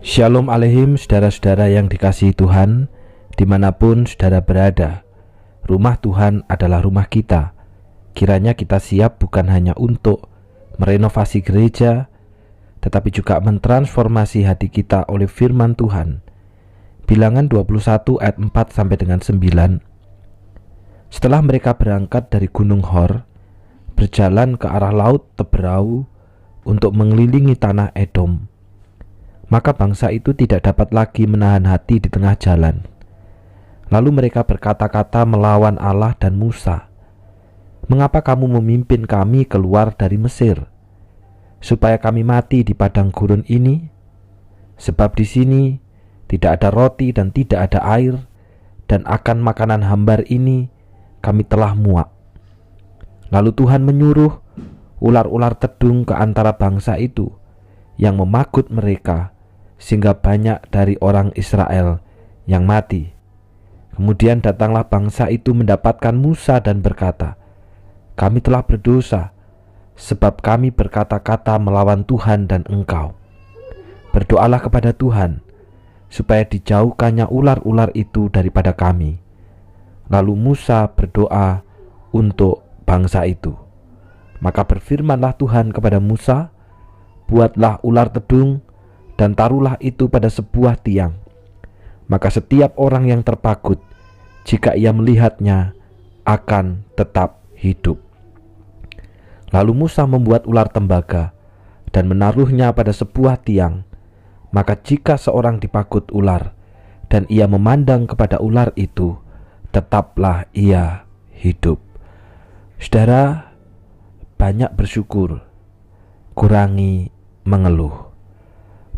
Shalom Aleihim, saudara-saudara yang dikasihi Tuhan, dimanapun saudara berada. Rumah Tuhan adalah rumah kita. Kiranya kita siap bukan hanya untuk merenovasi gereja, tetapi juga mentransformasi hati kita oleh firman Tuhan. Bilangan 21 ayat 4 sampai dengan 9. Setelah mereka berangkat dari Gunung Hor, berjalan ke arah laut Teberau untuk mengelilingi tanah Edom, maka bangsa itu tidak dapat lagi menahan hati di tengah jalan. Lalu mereka berkata-kata melawan Allah dan Musa, "Mengapa kamu memimpin kami keluar dari Mesir, supaya kami mati di padang gurun ini? Sebab di sini tidak ada roti dan tidak ada air, dan akan makanan hambar ini kami telah muak." Lalu Tuhan menyuruh ular-ular tedung ke antara bangsa itu yang memagut mereka, sehingga banyak dari orang Israel yang mati. Kemudian datanglah bangsa itu mendapatkan Musa dan berkata, "Kami telah berdosa, sebab kami berkata-kata melawan Tuhan dan engkau. Berdoalah kepada Tuhan, supaya dijauhkannya ular-ular itu daripada kami." Lalu Musa berdoa untuk bangsa itu. Maka berfirmanlah Tuhan kepada Musa, "Buatlah ular tedung, dan taruhlah itu pada sebuah tiang. Maka setiap orang yang terpagut, jika ia melihatnya, akan tetap hidup." Lalu Musa membuat ular tembaga dan menaruhnya pada sebuah tiang. Maka jika seorang dipagut ular dan ia memandang kepada ular itu, tetaplah ia hidup. Saudara, banyak bersyukur, kurangi mengeluh.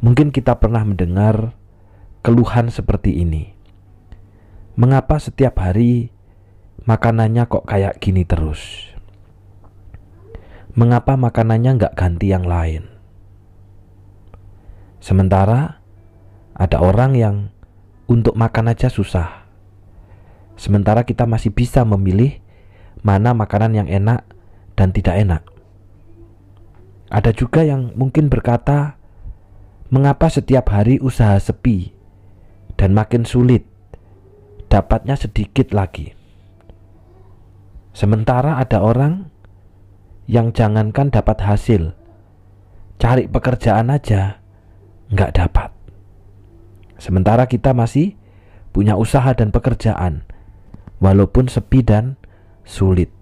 Mungkin kita pernah mendengar keluhan seperti ini. Mengapa setiap hari makanannya kok kayak gini terus? Mengapa makanannya nggak ganti yang lain? Sementara ada orang yang untuk makan aja susah. Sementara kita masih bisa memilih mana makanan yang enak dan tidak enak. Ada juga yang mungkin berkata, "Mengapa setiap hari usaha sepi dan makin sulit, dapatnya sedikit lagi?" Sementara ada orang yang jangankan dapat hasil, cari pekerjaan aja nggak dapat. Sementara kita masih punya usaha dan pekerjaan, walaupun sepi dan sulit.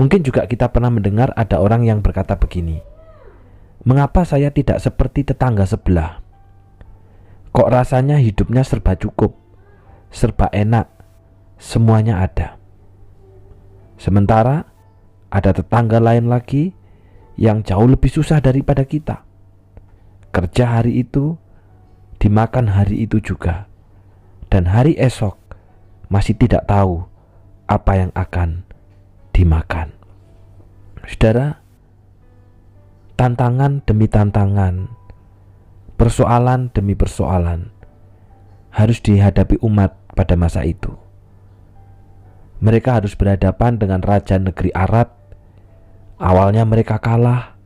Mungkin juga kita pernah mendengar ada orang yang berkata begini, "Mengapa saya tidak seperti tetangga sebelah? Kok rasanya hidupnya serba cukup, serba enak, semuanya ada." Sementara ada tetangga lain lagi yang jauh lebih susah daripada kita. Kerja hari itu, dimakan hari itu juga, dan hari esok masih tidak tahu apa yang akan dimakan. Saudara, tantangan demi tantangan, persoalan demi persoalan harus dihadapi umat pada masa itu. Mereka harus berhadapan dengan raja negeri Arad. Awalnya mereka kalah,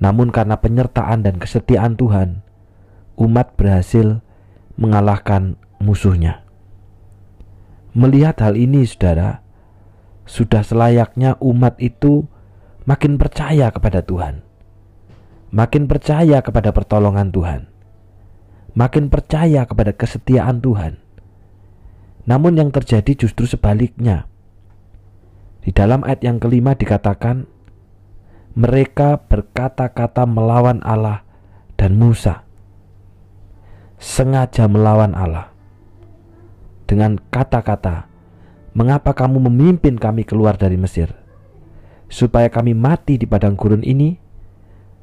namun karena penyertaan dan kesetiaan Tuhan, umat berhasil mengalahkan musuhnya. Melihat hal ini, saudara, sudah selayaknya umat itu makin percaya kepada Tuhan, makin percaya kepada pertolongan Tuhan, makin percaya kepada kesetiaan Tuhan. Namun yang terjadi justru sebaliknya. Di dalam ayat yang kelima dikatakan, mereka berkata-kata melawan Allah dan Musa. Sengaja melawan Allah dengan kata-kata, "Mengapa kamu memimpin kami keluar dari Mesir, supaya kami mati di padang gurun ini?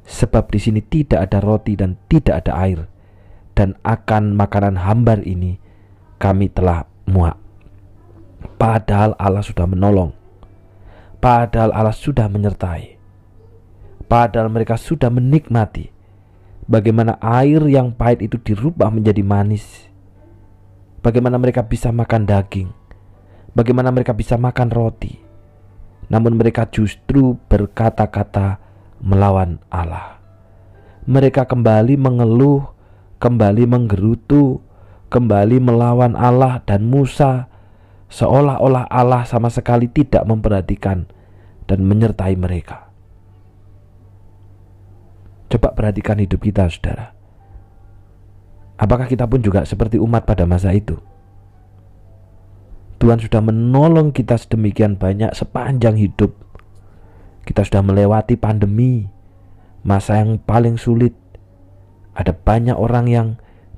Sebab di sini tidak ada roti dan tidak ada air, dan akan makanan hambar ini kami telah muak." Padahal Allah sudah menolong, padahal Allah sudah menyertai, padahal mereka sudah menikmati bagaimana air yang pahit itu dirubah menjadi manis, bagaimana mereka bisa makan daging, bagaimana mereka bisa makan roti. Namun mereka justru berkata-kata melawan Allah. Mereka kembali mengeluh kembali menggerutu, kembali melawan Allah dan Musa, seolah-olah Allah sama sekali tidak memperhatikan dan menyertai mereka. Coba perhatikan hidup kita, saudara. Apakah kita pun juga seperti umat pada masa itu? Tuhan sudah menolong kita sedemikian banyak sepanjang hidup. Kita sudah melewati pandemi, masa yang paling sulit. Ada banyak orang yang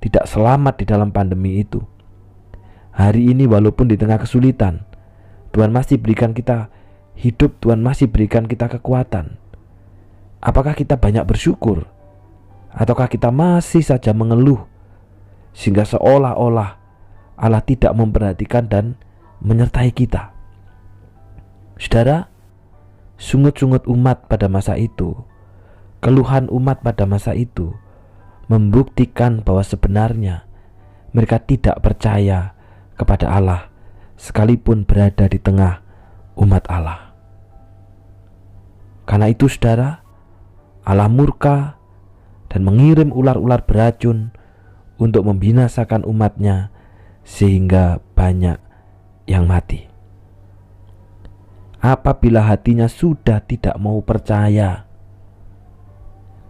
tidak selamat di dalam pandemi itu. Hari ini walaupun di tengah kesulitan, Tuhan masih berikan kita hidup, Tuhan masih berikan kita kekuatan. Apakah kita banyak bersyukur? Ataukah kita masih saja mengeluh, sehingga seolah-olah Allah tidak memperhatikan dan menyertai kita? Saudara, sungut-sungut umat pada masa itu, keluhan umat pada masa itu membuktikan bahwa sebenarnya mereka tidak percaya kepada Allah sekalipun berada di tengah umat Allah. Karena itu, saudara, Allah murka dan mengirim ular-ular beracun untuk membinasakan umatnya sehingga banyak yang mati. Apabila hatinya sudah tidak mau percaya,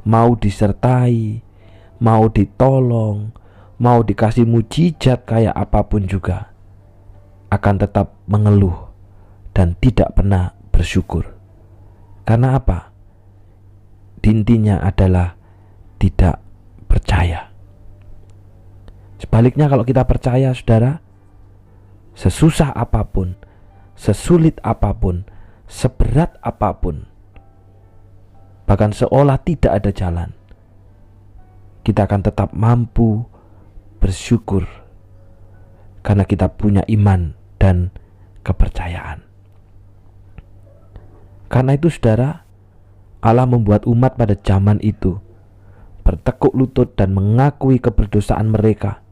mau disertai, mau ditolong, mau dikasih mujizat kayak apapun juga, akan tetap mengeluh dan tidak pernah bersyukur. Karena apa? Intinya adalah tidak percaya. Sebaliknya kalau kita percaya, saudara, sesusah apapun, sesulit apapun, seberat apapun, bahkan seolah tidak ada jalan, kita akan tetap mampu bersyukur karena kita punya iman dan kepercayaan. Karena itu, saudara, Allah membuat umat pada zaman itu bertekuk lutut dan mengakui keberdosaan mereka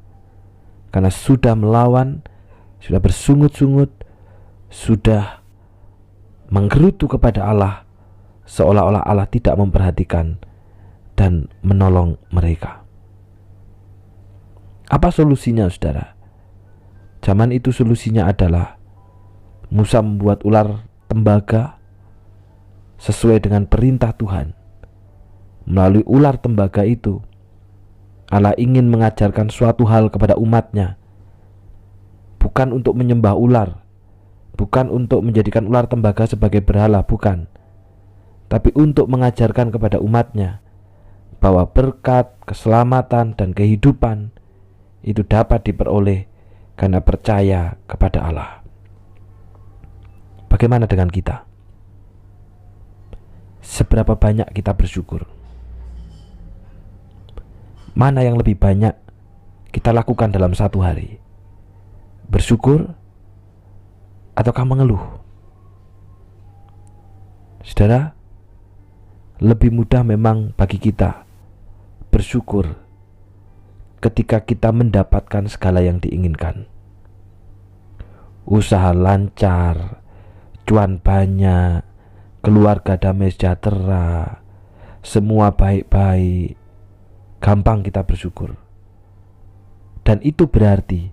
karena sudah melawan, sudah bersungut-sungut, sudah menggerutu kepada Allah, seolah-olah Allah tidak memperhatikan dan menolong mereka. Apa solusinya, saudara? Zaman itu solusinya adalah Musa membuat ular tembaga sesuai dengan perintah Tuhan. Melalui ular tembaga itu, Allah ingin mengajarkan suatu hal kepada umatnya. Bukan untuk menyembah ular, bukan untuk menjadikan ular tembaga sebagai berhala, bukan. Tapi untuk mengajarkan kepada umatnya bahwa berkat, keselamatan, dan kehidupan itu dapat diperoleh karena percaya kepada Allah. Bagaimana dengan kita? Seberapa banyak kita bersyukur? Mana yang lebih banyak kita lakukan dalam satu hari? Bersyukur ataukah mengeluh? Saudara, lebih mudah memang bagi kita bersyukur ketika kita mendapatkan segala yang diinginkan. Usaha lancar, cuan banyak, keluarga damai sejahtera, semua baik-baik, gampang kita bersyukur. Dan itu berarti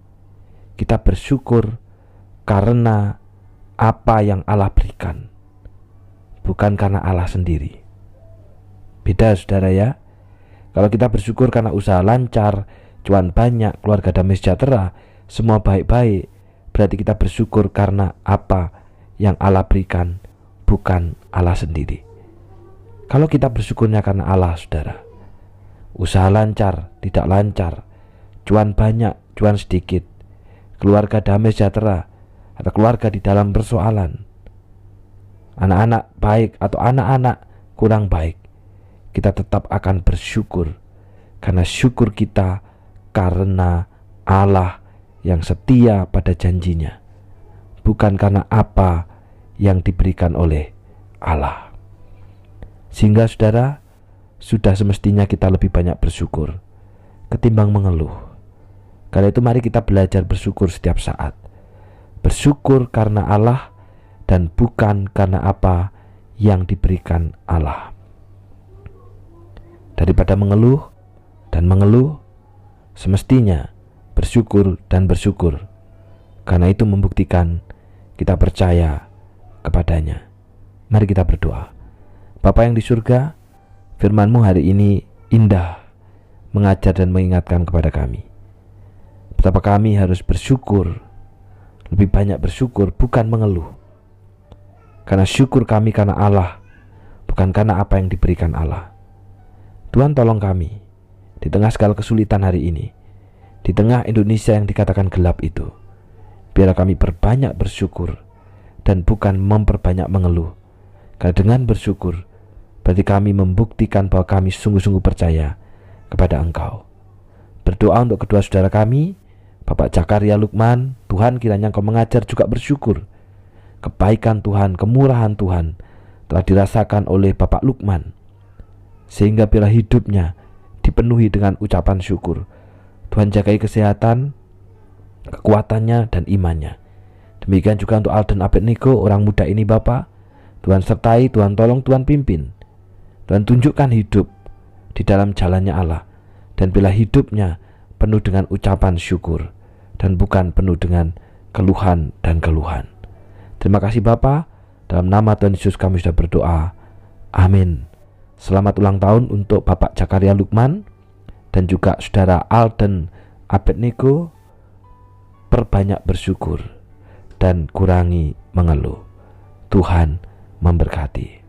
kita bersyukur karena apa yang Allah berikan, bukan karena Allah sendiri. Beda, saudara ya. Kalau kita bersyukur karena usaha lancar, cuan banyak, keluarga damai sejahtera, semua baik-baik, berarti kita bersyukur karena apa yang Allah berikan, bukan Allah sendiri. Kalau kita bersyukurnya karena Allah, saudara, usaha lancar, tidak lancar, cuan banyak, cuan sedikit, keluarga damai sejahtera, atau keluarga di dalam persoalan, anak-anak baik atau anak-anak kurang baik, kita tetap akan bersyukur karena syukur kita karena Allah yang setia pada janjinya, bukan karena apa yang diberikan oleh Allah. Sehingga, saudara, sudah semestinya kita lebih banyak bersyukur ketimbang mengeluh. Karena itu mari kita belajar bersyukur setiap saat. Bersyukur karena Allah dan bukan karena apa yang diberikan Allah. Daripada mengeluh dan mengeluh, semestinya bersyukur dan bersyukur, karena itu membuktikan kita percaya kepadanya. Mari kita berdoa. Bapa yang di surga, firman-Mu hari ini indah, mengajar dan mengingatkan kepada kami betapa kami harus bersyukur, lebih banyak bersyukur, bukan mengeluh. Karena syukur kami karena Allah, bukan karena apa yang diberikan Allah. Tuhan, tolong kami di tengah segala kesulitan hari ini, di tengah Indonesia yang dikatakan gelap itu, biarlah kami perbanyak bersyukur dan bukan memperbanyak mengeluh. Karena dengan bersyukur berarti kami membuktikan bahwa kami sungguh-sungguh percaya kepada Engkau. Berdoa untuk kedua saudara kami, Bapak Zakaria Lukman. Tuhan, kiranya Engkau mengajar juga bersyukur. Kebaikan Tuhan, kemurahan Tuhan telah dirasakan oleh Bapak Lukman, sehingga bila hidupnya dipenuhi dengan ucapan syukur. Tuhan, jagai kesehatan, kekuatannya dan imannya. Demikian juga untuk Alden Abednego, orang muda ini Bapa. Tuhan sertai, Tuhan tolong, Tuhan pimpin. Tuhan tunjukkan hidup di dalam jalannya Allah, dan bila hidupnya penuh dengan ucapan syukur dan bukan penuh dengan keluhan dan keluhan. Terima kasih Bapa, dalam nama Tuhan Yesus kami sudah berdoa. Amin. Selamat ulang tahun untuk Bapak Zakaria Lukman dan juga saudara Alden Abednego. Perbanyak bersyukur dan kurangi mengeluh. Tuhan memberkati.